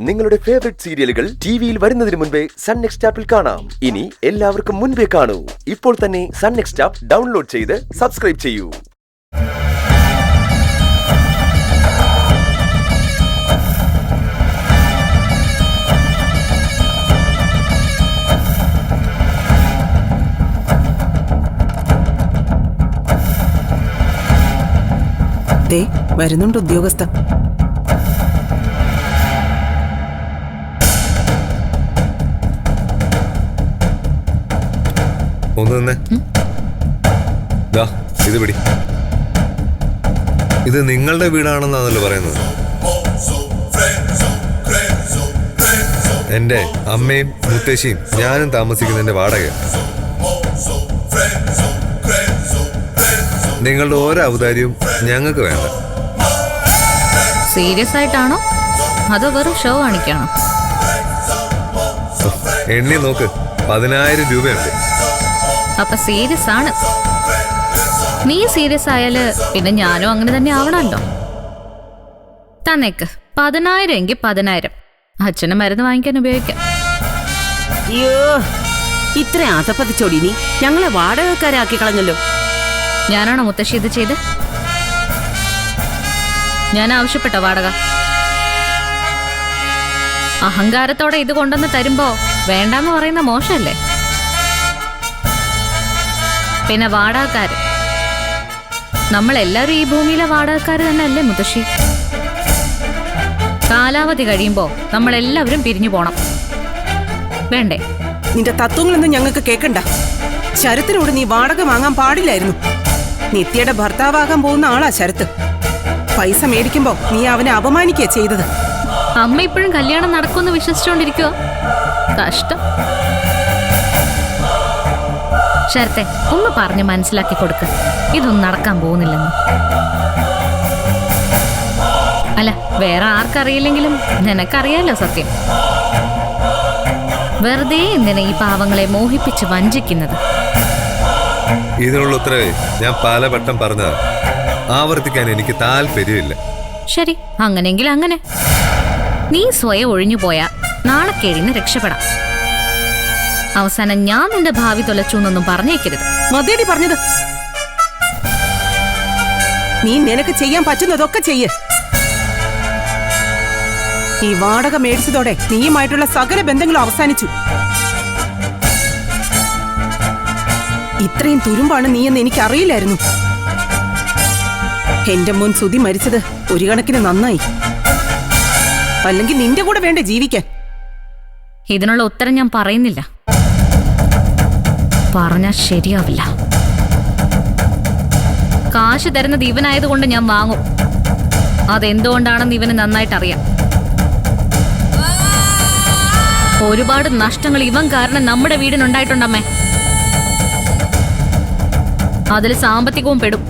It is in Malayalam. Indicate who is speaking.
Speaker 1: നിങ്ങളുടെ ഫേവറേറ്റ് സീരിയലുകൾ ടിവിയിൽ വരുന്നതിന് മുൻപേ സൺ നെക്സ്റ്റ് ആപ്പിൽ കാണാം. ഇനി എല്ലാവർക്കും മുൻപേ കാണൂ. ഇപ്പോൾ തന്നെ സൺ നെക്സ്റ്റ് ആപ്പ് ഡൗൺലോഡ് ചെയ്ത് സബ്സ്ക്രൈബ് ചെയ്യൂ.
Speaker 2: വരുന്നുണ്ട് ഉദ്യോഗസ്ഥൻ.
Speaker 3: ഒന്ന് തന്നെ ഇത് പിടി. ഇത് നിങ്ങളുടെ വീടാണെന്നാണല്ലോ പറയുന്നത്. എന്റെ അമ്മയും മുത്തശ്ശിയും ഞാനും താമസിക്കുന്നതിന്റെ വാടക. നിങ്ങളുടെ ഓരോ ഔദാര്യവും ഞങ്ങൾക്ക് വേണ്ട.
Speaker 4: സീരിയസ് ആയിട്ടാണോ അതോ വെറും ഷോ കാണിക്കാണോ?
Speaker 3: എണ്ണി നോക്ക്, 10,000 രൂപയുണ്ട്.
Speaker 4: അപ്പൊ സീരിയസ് ആണ്. നീ സീരിയസ് ആയാല് പിന്നെ ഞാനും അങ്ങനെ തന്നെ ആവണല്ലോ. തന്നേക്ക് 10,000 എങ്കിൽ 10,000. അച്ഛന് മരുന്ന് വാങ്ങിക്കാൻ ഉപയോഗിക്കാം.
Speaker 2: അയ്യോ, ഇത്ര ആതപ്പതിച്ചോടി നീ ഞങ്ങളെ വാടകക്കാരാക്കി കളഞ്ഞല്ലോ.
Speaker 4: ഞാനാണോ മുത്തശ്ശി ഇത് ചെയ്ത്? ഞാൻ ആവശ്യപ്പെട്ട വാടക. അഹങ്കാരത്തോടെ ഇത് കൊണ്ടുവന്ന് തരുമ്പോ വേണ്ടാന്ന് പറയുന്ന മോശമല്ലേ? പിന്നെ വാടകക്കാര്, നമ്മളെല്ലാരും ഈ ഭൂമിയിലെ വാടകക്കാര് തന്നെ അല്ലേ മുത്തശ്ശി? കാലാവധി കഴിയുമ്പോ നമ്മളെല്ലാവരും പിരിഞ്ഞു പോണം, വേണ്ടേ?
Speaker 2: നിന്റെ തത്വങ്ങളൊന്നും ഞങ്ങൾക്ക് കേൾക്കണ്ട. ശരത്തിനോട് നീ വാടക വാങ്ങാൻ പാടില്ലായിരുന്നു. നിത്യയുടെ ഭർത്താവാകാൻ പോകുന്ന ആളാ ശരത്ത്. പൈസ മേടിക്കുമ്പോ നീ അവനെ അപമാനിക്കുക ചെയ്തത്.
Speaker 4: അമ്മ ഇപ്പോഴും കല്യാണം നടക്കുമെന്ന് വിശ്വസിച്ചോണ്ടിരിക്കുവോ? കഷ്ടം. ശരത്തെ, ഒന്ന് പറഞ്ഞ് മനസ്സിലാക്കി കൊടുക്ക, ഇതൊന്നും നടക്കാൻ പോകുന്നില്ലെന്ന്. അല്ല, വേറെ ആർക്കറിയില്ലെങ്കിലും നിനക്കറിയാലോ സത്യം. വെറുതെ എന്തിനാ ഈ പാവങ്ങളെ മോഹിപ്പിച്ച് വഞ്ചിക്കുന്നത്?
Speaker 3: ഇതിനുള്ള ഉത്തരവേ ഞാൻ പലവട്ടം പറഞ്ഞതാ. ആവർത്തിക്കാൻ എനിക്ക് താല്പര്യമില്ല.
Speaker 4: ശരി, അങ്ങനെയെങ്കിൽ അങ്ങനെ. നീ സ്വയം ഒഴിഞ്ഞു പോയാ നാളെക്കേഴിന്ന് രക്ഷപ്പെടാം. അവസാനം ഞാൻ നിന്റെ ഭാവി തൊലച്ചൂന്നൊന്നും പറഞ്ഞേക്കരുത്.
Speaker 2: മതിയടി പറഞ്ഞത്. നീ നിനക്ക് ചെയ്യാൻ പറ്റുന്നതൊക്കെ ചെയ്യ്. ഈ വാടക മേടിച്ചതോടെ നീയുമായിട്ടുള്ള സകല ബന്ധങ്ങളും അവസാനിച്ചു. ഇത്രയും തുരുമ്പാണ് നീയെന്ന് എനിക്ക് അറിയില്ലായിരുന്നു. എന്റെ മോൻ സുധി മരിച്ചത് ഒരു കണക്കിന് നന്നായി. അല്ലെങ്കിൽ നിന്റെ കൂടെ വേണ്ടേ ജീവിക്കാൻ?
Speaker 4: ഇതിനുള്ള ഉത്തരം ഞാൻ പറയുന്നില്ല. പറഞ്ഞാൽ ശരിയാവില്ല. കാശ് തരുന്നത് ഇവനായതുകൊണ്ട് ഞാൻ വാങ്ങും. അതെന്തുകൊണ്ടാണെന്ന് ഇവന് നന്നായിട്ട് അറിയാം. ഒരുപാട് നഷ്ടങ്ങൾ ഇവൻ കാരണം നമ്മുടെ വീടിനുണ്ടായിട്ടുണ്ടമ്മേ. അതിൽ സാമ്പത്തികവും പെടും.